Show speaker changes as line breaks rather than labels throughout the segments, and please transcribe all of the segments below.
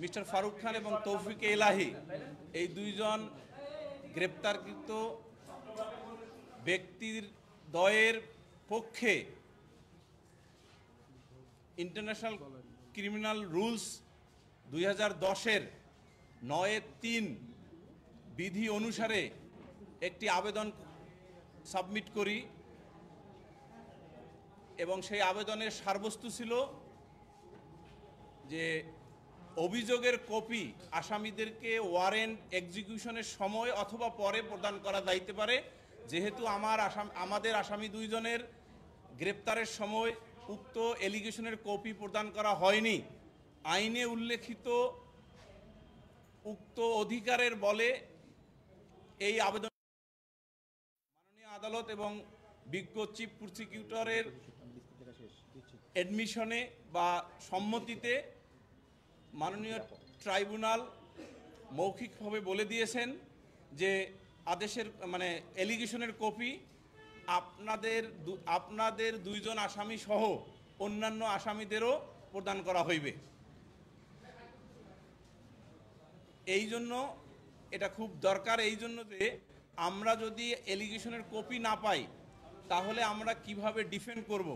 Mister Faruk Khan এবং তৌফিক এলাহি এই দুইজন গ্রেপ্তারকৃত ব্যক্তির দ্বয়ের পক্ষে ইন্টারন্যাশনাল ক্রিমিনাল রুলস 2010-এর 9-3 বিধি অনুসারে একটি আবেদন সাবমিট করি এবং সেই আবেদনের সারবস্তু ছিল যে অভিযোগের কপি আসামিদেরকে ওয়ারেন্ট এক্সিকিউশনের সময় অথবা পরে প্রদান করা যাইতে পারে। যেহেতু আমাদের আসামি দুইজনের গ্রেপ্তারের সময় উক্ত এলিগেশনের কপি প্রদান করা হয়নি, আইনে উল্লেখিত উক্ত অধিকারের বলে এই আবেদন মাননীয় আদালত এবং বিজ্ঞ চিফ প্রসিকিউটরের এডমিশনে বা সম্মতিতে মাননীয় ট্রাইব্যুনাল মৌখিকভাবে বলে দিয়েছেন যে আদেশের এলিগেশনের কপি আপনাদের দুইজন আসামি সহ অন্যান্য আসামিদেরও প্রদান করা হইবে। এই জন্য এটা খুব দরকার, এই জন্য যে আমরা যদি এলিগেশনের কপি না পাই তাহলে আমরা কিভাবে ডিফেন্ড করব।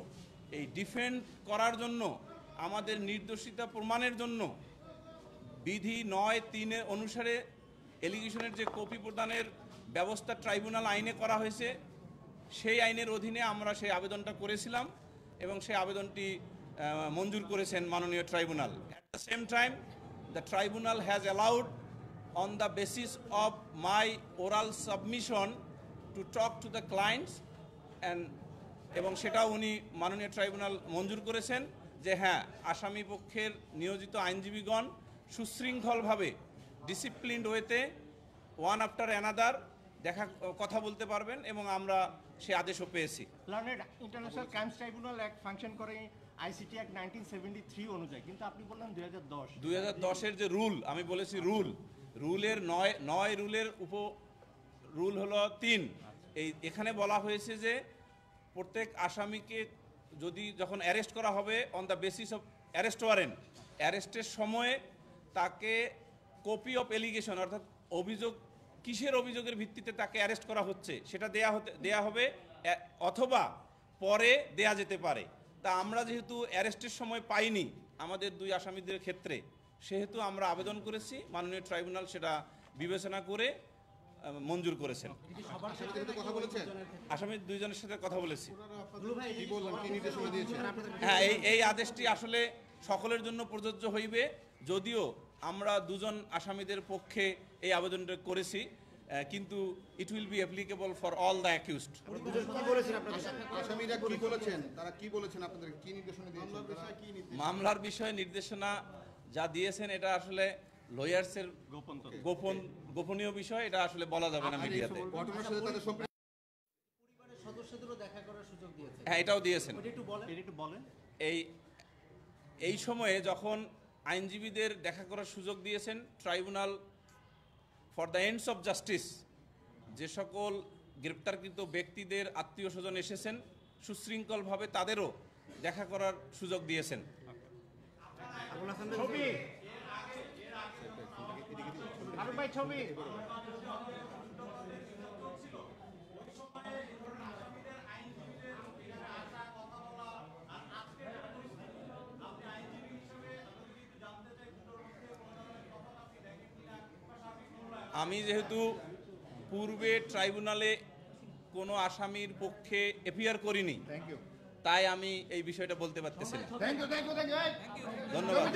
এই ডিফেন্ড করার জন্য আমাদের নির্দোষিতা প্রমাণের জন্য বিধি 9-3 অনুসারে এলিগেশনের যে কপি প্রদানের ব্যবস্থা ট্রাইব্যুনাল আইনে করা হয়েছে, সেই আইনের অধীনে আমরা সেই আবেদনটা করেছিলাম এবং সেই আবেদনটি মঞ্জুর করেছেন মাননীয় tribunal. At the same time the tribunal has allowed on the basis of my oral submission to talk to the clients এবং সেটাও উনি মাননীয় ট্রাইব্যুনাল মঞ্জুর করেছেন যে হ্যাঁ, আসামি পক্ষের নিয়োজিত আইনজীবীগণ সুশৃঙ্খলভাবে ডিসিপ্লিনড ওয়েতে ওয়ান আফটার অ্যানাদার কথা বলতে পারবেন এবং আমরা সে আদেশও পেয়েছি।
International crimes tribunal act function করে আইসিটি অ্যাক্ট 1973 অনুযায়ী, কিন্তু আপনি বললেন
2010-এর যে রুল, আমি বলেছি রুলের 9 রুলের রুল হলো 3। এখানে বলা হয়েছে যে প্রত্যেক আসামিকে যখন অ্যারেস্ট করা হবে on the basis of arrest warrant, অ্যারেস্টের সময়ে তাকে কপি অফ এলিগেশন অর্থাৎ কিসের অভিযোগের ভিত্তিতে তাকে অ্যারেস্ট করা হচ্ছে সেটা দেয়া হবে অথবা পরে দেয়া যেতে পারে। তা আমরা যেহেতু অ্যারেস্টের সময় পাইনি আমাদের দুই আসামিদের ক্ষেত্রে, সেহেতু আমরা আবেদন করেছি, মাননীয় ট্রাইব্যুনাল সেটা বিবেচনা করে মঞ্জুর করেছেন। আসামি দুইজনের সাথে কথা বলেছি। হ্যাঁ, এই আদেশটি আসলে সকলের জন্য প্রযোজ্য হইবে, যদিও আমরা দুজন আসামিদের পক্ষে এই আবেদনটা করেছি, কিন্তু it will be applicable for all the accused. মামলার বিষয়ে নির্দেশনা যা দিয়েছেন এটা আসলে লয়ার্সের গোপনীয় বিষয়, এটা আসলে বলা যাবে না মিডিয়াতে। হ্যাঁ, এটাও দিয়েছেন। এই সময়ে যখন আইনজীবীদের দেখা করার সুযোগ দিয়েছেন tribunal for the ends of justice, যে সকল গ্রেপ্তারকৃত ব্যক্তিদের আত্মীয় স্বজন এসেছেন সুশৃঙ্খলভাবে তাদেরও দেখা করার সুযোগ দিয়েছেন। আমি যেহেতু পূর্বে ট্রাইব্যুনালে কোনো আসামির পক্ষে এপিয়ার করিনি, তাই আমি এই বিষয়টা বলতে পারতেছি না। ধন্যবাদ।